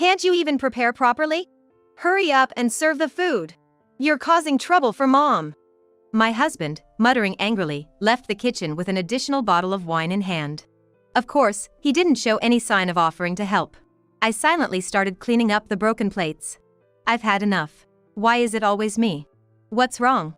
Can't you even prepare properly? Hurry up and serve the food. You're causing trouble for Mom. My husband, muttering angrily, left the kitchen with an additional bottle of wine in hand. Of course, he didn't show any sign of offering to help. I silently started cleaning up the broken plates. I've had enough. Why is it always me? What's wrong?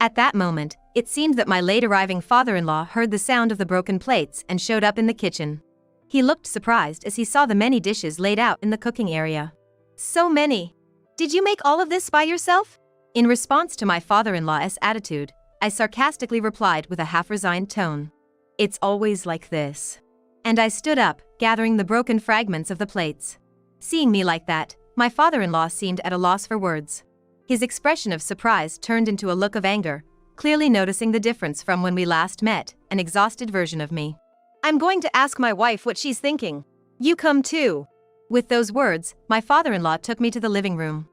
At that moment, it seemed that my late-arriving father-in-law heard the sound of the broken plates and showed up in the kitchen. He looked surprised as he saw the many dishes laid out in the cooking area. So many. Did you make all of this by yourself? In response to my father-in-law's attitude, I sarcastically replied with a half-resigned tone. It's always like this. And I stood up, gathering the broken fragments of the plates. Seeing me like that, my father-in-law seemed at a loss for words. His expression of surprise turned into a look of anger, clearly noticing the difference from when we last met, an exhausted version of me. I'm going to ask my wife what she's thinking. You come too. With those words, my father-in-law took me to the living room.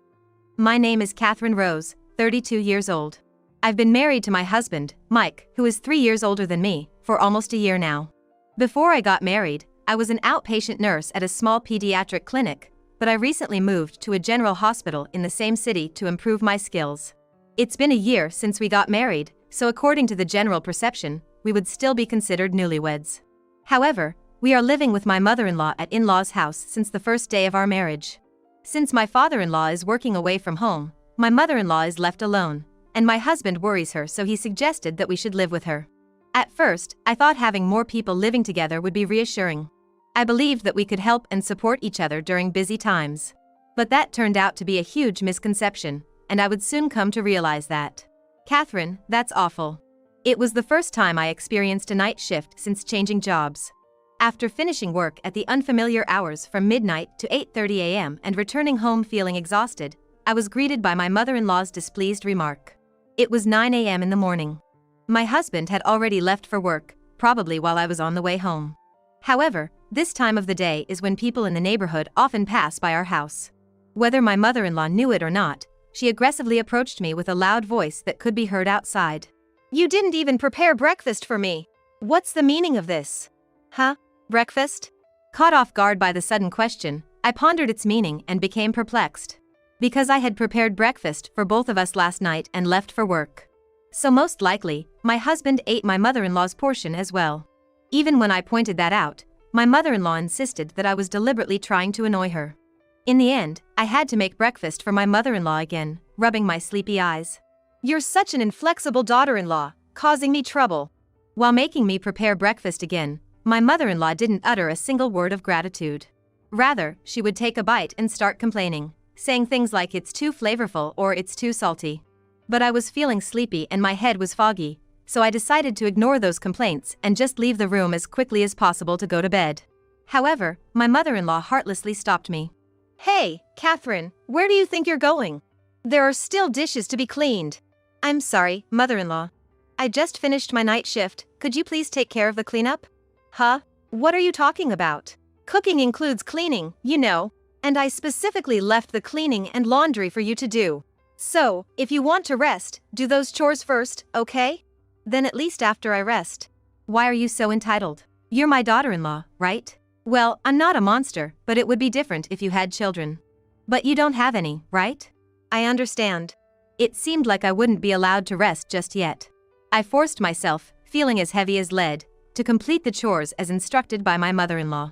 My name is Catherine Rose, 32 years old. I've been married to my husband, Mike, who is 3 years older than me, for almost a year now. Before I got married, I was an outpatient nurse at a small pediatric clinic, but I recently moved to a general hospital in the same city to improve my skills. It's been a year since we got married, so according to the general perception, we would still be considered newlyweds. However, we are living with my mother-in-law at in-law's house since the first day of our marriage. Since my father-in-law is working away from home, my mother-in-law is left alone, and my husband worries her, so he suggested that we should live with her. At first, I thought having more people living together would be reassuring. I believed that we could help and support each other during busy times. But that turned out to be a huge misconception, and I would soon come to realize that. Catherine, that's awful. It was the first time I experienced a night shift since changing jobs. After finishing work at the unfamiliar hours from midnight to 8:30 a.m. and returning home feeling exhausted, I was greeted by my mother-in-law's displeased remark. It was 9 a.m. in the morning. My husband had already left for work, probably while I was on the way home. However, this time of the day is when people in the neighborhood often pass by our house. Whether my mother-in-law knew it or not, she aggressively approached me with a loud voice that could be heard outside. You didn't even prepare breakfast for me. What's the meaning of this? Huh? Breakfast? Caught off guard by the sudden question, I pondered its meaning and became perplexed. Because I had prepared breakfast for both of us last night and left for work. So most likely, my husband ate my mother-in-law's portion as well. Even when I pointed that out, my mother-in-law insisted that I was deliberately trying to annoy her. In the end, I had to make breakfast for my mother-in-law again, rubbing my sleepy eyes. You're such an inflexible daughter-in-law, causing me trouble. While making me prepare breakfast again, my mother-in-law didn't utter a single word of gratitude. Rather, she would take a bite and start complaining, saying things like it's too flavorful or it's too salty. But I was feeling sleepy and my head was foggy, so I decided to ignore those complaints and just leave the room as quickly as possible to go to bed. However, my mother-in-law heartlessly stopped me. Hey, Catherine, where do you think you're going? There are still dishes to be cleaned. I'm sorry, mother-in-law. I just finished my night shift, could you please take care of the cleanup? Huh? What are you talking about? Cooking includes cleaning, you know, and I specifically left the cleaning and laundry for you to do. So, if you want to rest, do those chores first, okay? Then at least after I rest. Why are you so entitled? You're my daughter-in-law, right? Well, I'm not a monster, but it would be different if you had children. But you don't have any, right? I understand. It seemed like I wouldn't be allowed to rest just yet. I forced myself, feeling as heavy as lead, to complete the chores as instructed by my mother-in-law.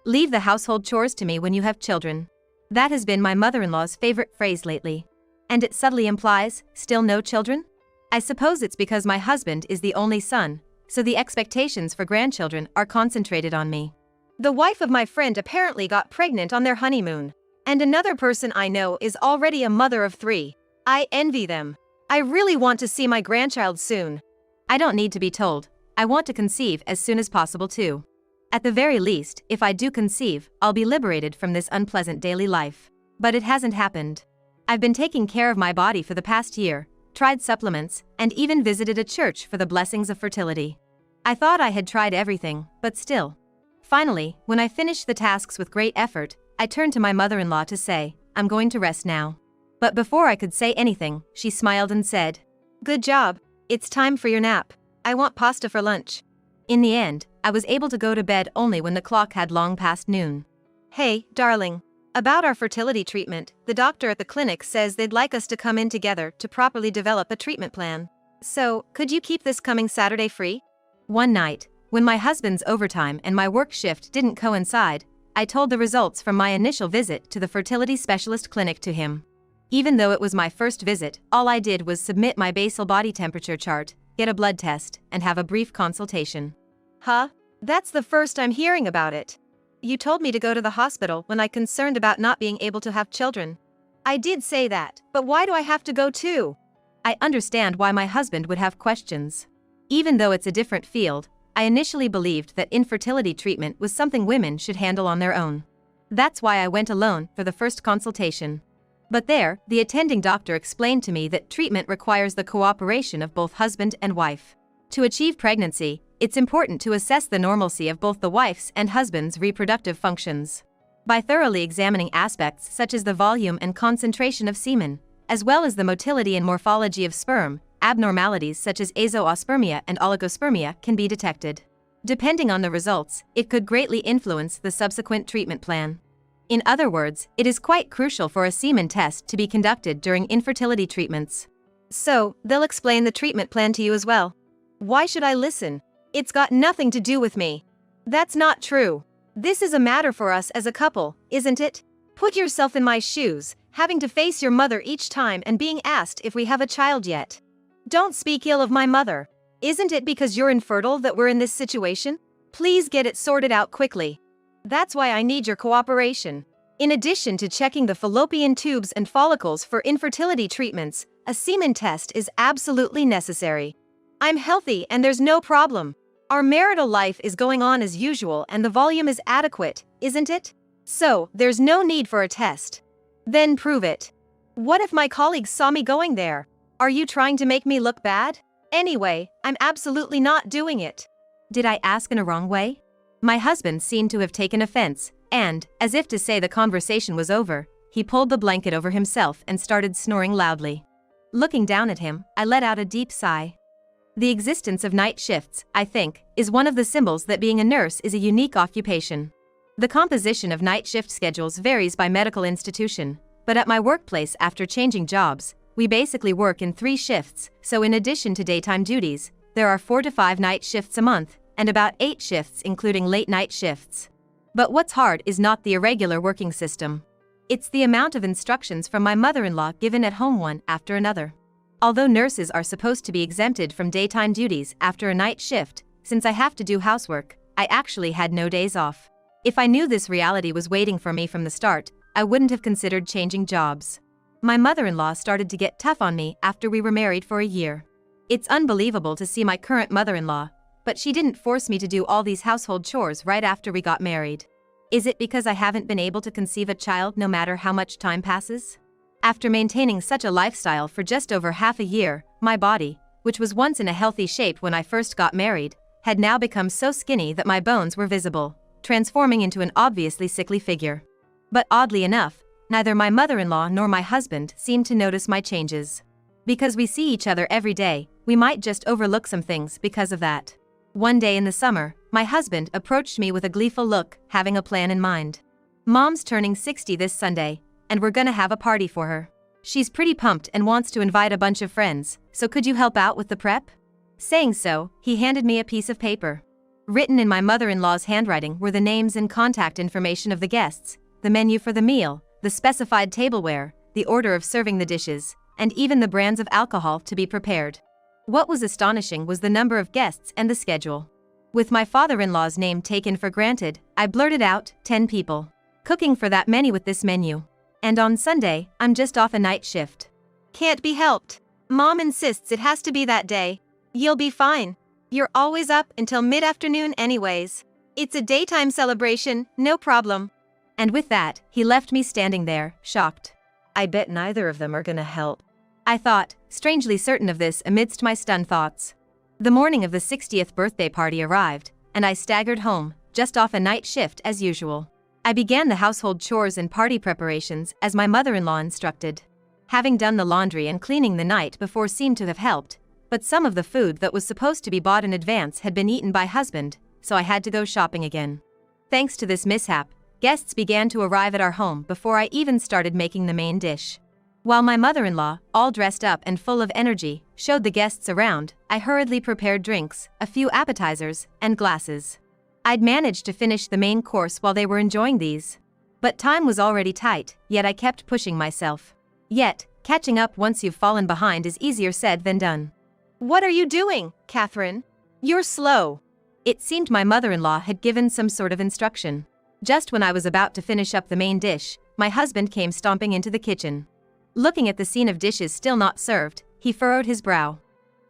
Leave the household chores to me when you have children. That has been my mother-in-law's favorite phrase lately. And it subtly implies, still no children? I suppose it's because my husband is the only son, so the expectations for grandchildren are concentrated on me. The wife of my friend apparently got pregnant on their honeymoon. And another person I know is already a mother of 3. I envy them. I really want to see my grandchild soon. I don't need to be told. I want to conceive as soon as possible too. At the very least, if I do conceive, I'll be liberated from this unpleasant daily life. But it hasn't happened. I've been taking care of my body for the past year, tried supplements, and even visited a church for the blessings of fertility. I thought I had tried everything, but still. Finally, when I finished the tasks with great effort, I turned to my mother-in-law to say, I'm going to rest now. But before I could say anything, she smiled and said, Good job. It's time for your nap. I want pasta for lunch. In the end, I was able to go to bed only when the clock had long passed noon. Hey, darling. About our fertility treatment, the doctor at the clinic says they'd like us to come in together to properly develop a treatment plan. So, could you keep this coming Saturday free? One night, when my husband's overtime and my work shift didn't coincide, I told the results from my initial visit to the fertility specialist clinic to him. Even though it was my first visit, all I did was submit my basal body temperature chart, get a blood test, and have a brief consultation. Huh? That's the first I'm hearing about it. You told me to go to the hospital when I'm concerned about not being able to have children. I did say that, but why do I have to go too? I understand why my husband would have questions. Even though it's a different field, I initially believed that infertility treatment was something women should handle on their own. That's why I went alone for the first consultation. But there, the attending doctor explained to me that treatment requires the cooperation of both husband and wife. To achieve pregnancy, it's important to assess the normalcy of both the wife's and husband's reproductive functions. By thoroughly examining aspects such as the volume and concentration of semen, as well as the motility and morphology of sperm, abnormalities such as azoospermia and oligospermia can be detected. Depending on the results, it could greatly influence the subsequent treatment plan. In other words, it is quite crucial for a semen test to be conducted during infertility treatments. So, they'll explain the treatment plan to you as well. Why should I listen? It's got nothing to do with me. That's not true. This is a matter for us as a couple, isn't it? Put yourself in my shoes, having to face your mother each time and being asked if we have a child yet. Don't speak ill of my mother. Isn't it because you're infertile that we're in this situation? Please get it sorted out quickly. That's why I need your cooperation. In addition to checking the fallopian tubes and follicles for infertility treatments, a semen test is absolutely necessary. I'm healthy and there's no problem. Our marital life is going on as usual and the volume is adequate, isn't it? So, there's no need for a test. Then prove it. What if my colleagues saw me going there? Are you trying to make me look bad? Anyway, I'm absolutely not doing it. Did I ask in a wrong way? My husband seemed to have taken offense, and, as if to say the conversation was over, he pulled the blanket over himself and started snoring loudly. Looking down at him, I let out a deep sigh. The existence of night shifts, I think, is one of the symbols that being a nurse is a unique occupation. The composition of night shift schedules varies by medical institution, but at my workplace after changing jobs, we basically work in 3 shifts, so in addition to daytime duties, there are 4 to 5 night shifts a month, and about 8 shifts including late night shifts. But what's hard is not the irregular working system. It's the amount of instructions from my mother-in-law given at home one after another. Although nurses are supposed to be exempted from daytime duties after a night shift, since I have to do housework, I actually had no days off. If I knew this reality was waiting for me from the start, I wouldn't have considered changing jobs. My mother-in-law started to get tough on me after we were married for a year. It's unbelievable to see my current mother-in-law, but she didn't force me to do all these household chores right after we got married. Is it because I haven't been able to conceive a child no matter how much time passes? After maintaining such a lifestyle for just over half a year, my body, which was once in a healthy shape when I first got married, had now become so skinny that my bones were visible, transforming into an obviously sickly figure. But oddly enough, neither my mother-in-law nor my husband seemed to notice my changes. Because we see each other every day, we might just overlook some things because of that. One day in the summer, my husband approached me with a gleeful look, having a plan in mind. Mom's turning 60 this Sunday, and we're gonna have a party for her. She's pretty pumped and wants to invite a bunch of friends, so could you help out with the prep? Saying so, he handed me a piece of paper. Written in my mother-in-law's handwriting were the names and contact information of the guests, the menu for the meal, the specified tableware, the order of serving the dishes, and even the brands of alcohol to be prepared. What was astonishing was the number of guests and the schedule. With my father-in-law's name taken for granted, I blurted out, 10 people. Cooking for that many with this menu. And on Sunday, I'm just off a night shift. Can't be helped. Mom insists it has to be that day. You'll be fine. You're always up until mid-afternoon anyways. It's a daytime celebration, no problem. And with that, he left me standing there, shocked. I bet neither of them are gonna help, I thought, strangely certain of this amidst my stunned thoughts. The morning of the 60th birthday party arrived, and I staggered home, just off a night shift as usual. I began the household chores and party preparations as my mother-in-law instructed. Having done the laundry and cleaning the night before seemed to have helped, but some of the food that was supposed to be bought in advance had been eaten by husband, so I had to go shopping again. Thanks to this mishap, Guests began to arrive at our home before I even started making the main dish. While my mother-in-law, all dressed up and full of energy, showed the guests around, I hurriedly prepared drinks, a few appetizers, and glasses. I'd managed to finish the main course while they were enjoying these. But time was already tight, yet I kept pushing myself. Yet, catching up once you've fallen behind is easier said than done. What are you doing, Catherine? You're slow. It seemed my mother-in-law had given some sort of instruction. Just when I was about to finish up the main dish, my husband came stomping into the kitchen. Looking at the scene of dishes still not served, he furrowed his brow.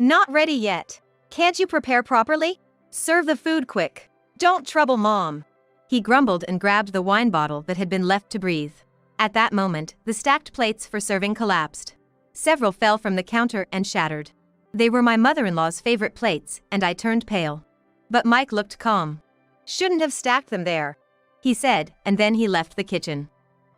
Not ready yet. Can't you prepare properly? Serve the food quick. Don't trouble Mom. He grumbled and grabbed the wine bottle that had been left to breathe. At that moment, the stacked plates for serving collapsed. Several fell from the counter and shattered. They were my mother-in-law's favorite plates, and I turned pale. But Mike looked calm. Shouldn't have stacked them there, he said, and then he left the kitchen.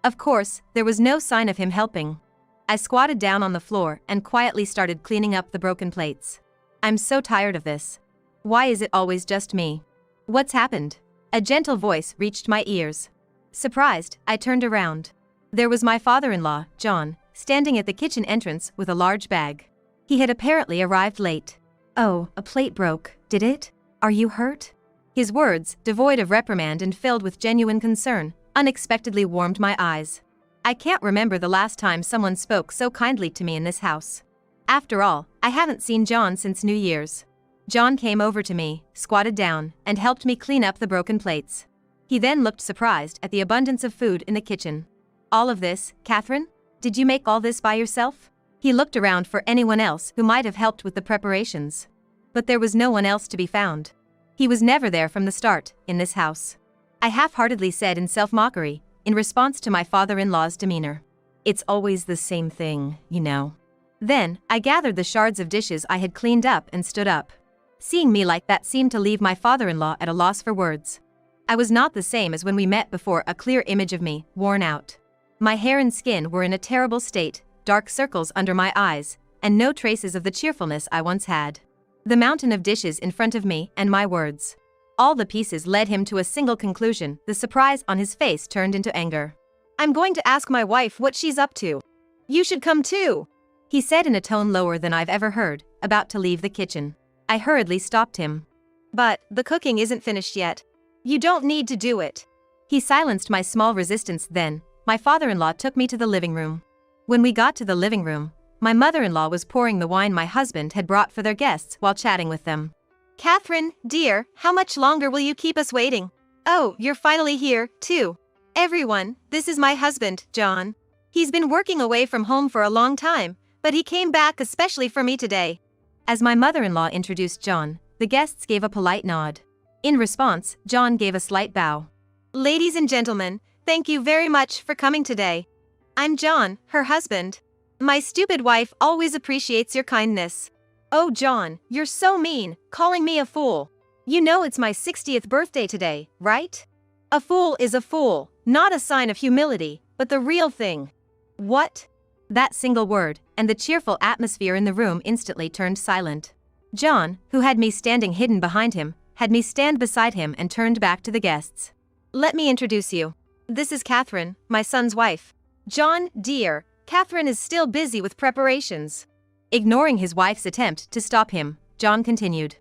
Of course, there was no sign of him helping. I squatted down on the floor and quietly started cleaning up the broken plates. I'm so tired of this. Why is it always just me? What's happened? A gentle voice reached my ears. Surprised, I turned around. There was my father-in-law, John, standing at the kitchen entrance with a large bag. He had apparently arrived late. Oh, a plate broke, did it? Are you hurt? His words, devoid of reprimand and filled with genuine concern, unexpectedly warmed my eyes. I can't remember the last time someone spoke so kindly to me in this house. After all, I haven't seen John since New Year's. John came over to me, squatted down, and helped me clean up the broken plates. He then looked surprised at the abundance of food in the kitchen. All of this, Catherine? Did you make all this by yourself? He looked around for anyone else who might have helped with the preparations. But there was no one else to be found. He was never there from the start, in this house. I half-heartedly said in self-mockery, in response to my father-in-law's demeanor. It's always the same thing, you know. Then, I gathered the shards of dishes I had cleaned up and stood up. Seeing me like that seemed to leave my father-in-law at a loss for words. I was not the same as when we met before, a clear image of me, worn out. My hair and skin were in a terrible state, dark circles under my eyes, and no traces of the cheerfulness I once had. The mountain of dishes in front of me and my words. All the pieces led him to a single conclusion. The surprise on his face turned into anger. I'm going to ask my wife what she's up to. You should come too, he said in a tone lower than I've ever heard, about to leave the kitchen. I hurriedly stopped him. But the cooking isn't finished yet. You don't need to do it. He silenced my small resistance. Then, my father-in-law took me to the living room. When we got to the living room, my mother-in-law was pouring the wine my husband had brought for their guests while chatting with them. Catherine, dear, how much longer will you keep us waiting? Oh, you're finally here, too. Everyone, this is my husband, John. He's been working away from home for a long time, but he came back especially for me today. As my mother-in-law introduced John, the guests gave a polite nod. In response, John gave a slight bow. Ladies and gentlemen, thank you very much for coming today. I'm John, her husband. My stupid wife always appreciates your kindness. Oh John, you're so mean, calling me a fool. You know it's my 60th birthday today, right? A fool is a fool, not a sign of humility, but the real thing. What? That single word, and the cheerful atmosphere in the room instantly turned silent. John, who had me standing hidden behind him, had me stand beside him and turned back to the guests. Let me introduce you. This is Catherine, my son's wife. John, dear, Catherine is still busy with preparations. Ignoring his wife's attempt to stop him, John continued.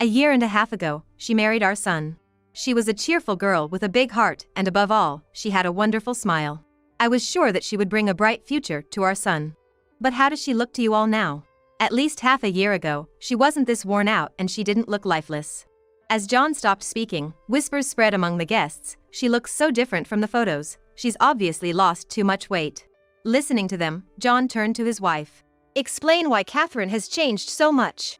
A year and a half ago, she married our son. She was a cheerful girl with a big heart, and above all, she had a wonderful smile. I was sure that she would bring a bright future to our son. But how does she look to you all now? At least half a year ago, she wasn't this worn out and she didn't look lifeless. As John stopped speaking, whispers spread among the guests. She looks so different from the photos. She's obviously lost too much weight. Listening to them, John turned to his wife. Explain why Catherine has changed so much.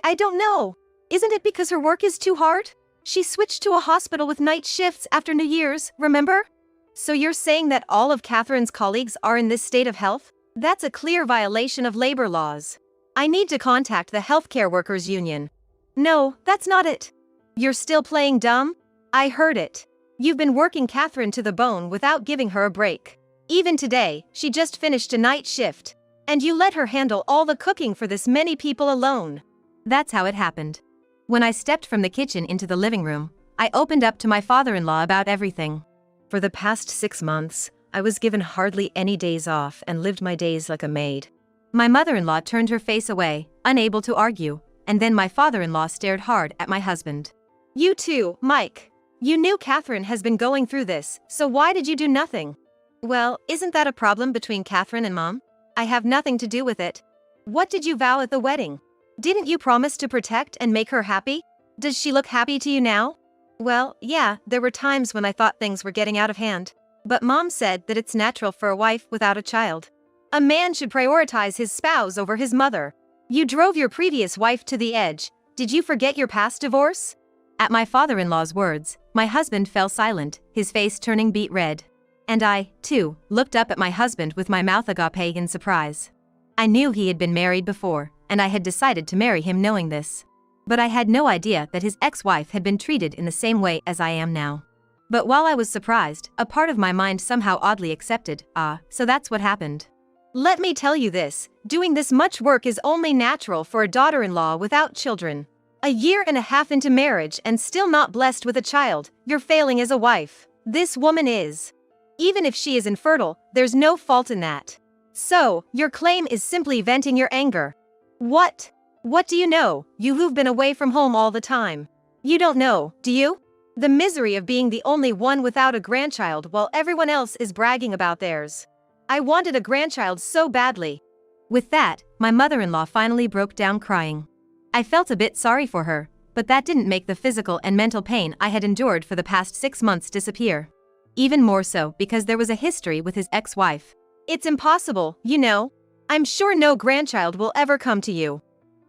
I don't know. Isn't it because her work is too hard? She switched to a hospital with night shifts after New Year's, remember? So you're saying that all of Catherine's colleagues are in this state of health? That's a clear violation of labor laws. I need to contact the Healthcare Workers Union. No, that's not it. You're still playing dumb? I heard it. You've been working Catherine to the bone without giving her a break. Even today, she just finished a night shift. And you let her handle all the cooking for this many people alone. That's how it happened. When I stepped from the kitchen into the living room, I opened up to my father-in-law about everything. For the past 6 months, I was given hardly any days off and lived my days like a maid. My mother-in-law turned her face away, unable to argue, and then my father-in-law stared hard at my husband. You too, Mike. You knew Catherine has been going through this, so why did you do nothing? Well, isn't that a problem between Catherine and Mom? I have nothing to do with it. What did you vow at the wedding? Didn't you promise to protect and make her happy? Does she look happy to you now? Well, yeah, there were times when I thought things were getting out of hand. But Mom said that it's natural for a wife without a child. A man should prioritize his spouse over his mother. You drove your previous wife to the edge. Did you forget your past divorce? At my father-in-law's words, my husband fell silent, his face turning beet red. And I, too, looked up at my husband with my mouth agape in surprise. I knew he had been married before, and I had decided to marry him knowing this. But I had no idea that his ex-wife had been treated in the same way as I am now. But while I was surprised, a part of my mind somehow oddly accepted, so that's what happened. Let me tell you this, doing this much work is only natural for a daughter-in-law without children. A year and a half into marriage and still not blessed with a child, you're failing as a wife. This woman is. Even if she is infertile, there's no fault in that. So, your claim is simply venting your anger. What? What do you know, you who've been away from home all the time? You don't know, do you? The misery of being the only one without a grandchild while everyone else is bragging about theirs. I wanted a grandchild so badly. With that, my mother-in-law finally broke down crying. I felt a bit sorry for her, but that didn't make the physical and mental pain I had endured for the past 6 months disappear. Even more so because there was a history with his ex-wife. It's impossible, you know. I'm sure no grandchild will ever come to you.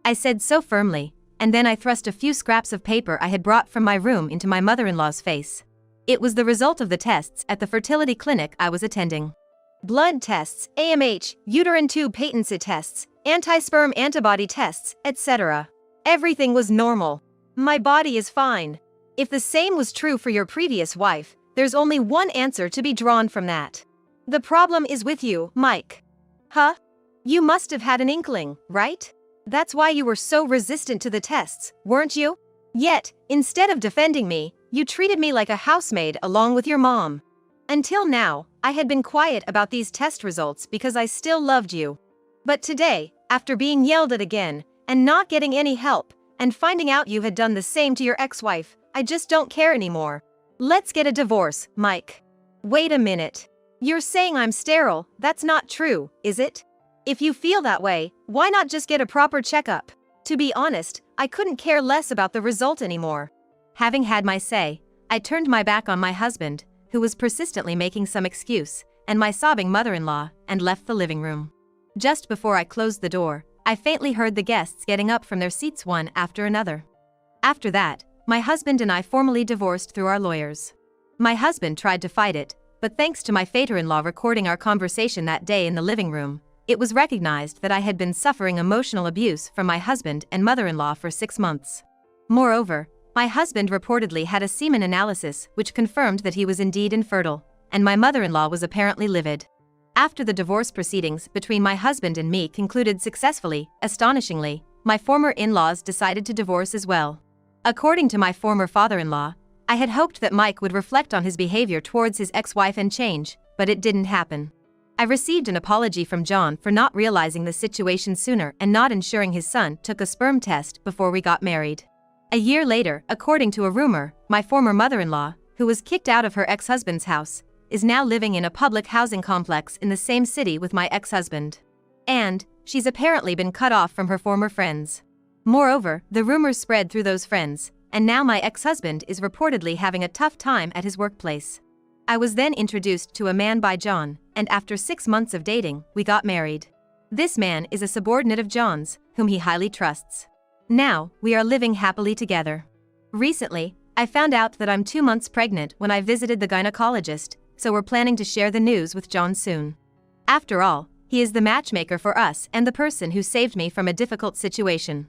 I said so firmly, and then I thrust a few scraps of paper I had brought from my room into my mother-in-law's face. It was the result of the tests at the fertility clinic I was attending. Blood tests, AMH, uterine tube patency tests, anti-sperm antibody tests, etc. Everything was normal. My body is fine. If the same was true for your previous wife, there's only one answer to be drawn from that. The problem is with you, Mike. Huh? You must have had an inkling, right? That's why you were so resistant to the tests, weren't you? Yet, instead of defending me, you treated me like a housemaid along with your mom. Until now, I had been quiet about these test results because I still loved you. But today, after being yelled at again, and not getting any help, and finding out you had done the same to your ex-wife, I just don't care anymore. Let's get a divorce, Mike. Wait a minute. You're saying I'm sterile, that's not true, is it? If you feel that way, why not just get a proper checkup? To be honest, I couldn't care less about the result anymore. Having had my say, I turned my back on my husband, who was persistently making some excuse, and my sobbing mother-in-law, and left the living room. Just before I closed the door, I faintly heard the guests getting up from their seats one after another. After that, my husband and I formally divorced through our lawyers. My husband tried to fight it, but thanks to my father-in-law recording our conversation that day in the living room, it was recognized that I had been suffering emotional abuse from my husband and mother-in-law for 6 months. Moreover, my husband reportedly had a semen analysis which confirmed that he was indeed infertile, and my mother-in-law was apparently livid. After the divorce proceedings between my husband and me concluded successfully, astonishingly, my former in-laws decided to divorce as well. According to my former father-in-law, I had hoped that Mike would reflect on his behavior towards his ex-wife and change, but it didn't happen. I received an apology from John for not realizing the situation sooner and not ensuring his son took a sperm test before we got married. A year later, according to a rumor, my former mother-in-law, who was kicked out of her ex-husband's house, is now living in a public housing complex in the same city with my ex-husband. And she's apparently been cut off from her former friends. Moreover, the rumors spread through those friends, and now my ex-husband is reportedly having a tough time at his workplace. I was then introduced to a man by John, and after 6 months of dating, we got married. This man is a subordinate of John's, whom he highly trusts. Now, we are living happily together. Recently, I found out that I'm 2 months pregnant when I visited the gynecologist, so we're planning to share the news with John soon. After all, he is the matchmaker for us and the person who saved me from a difficult situation.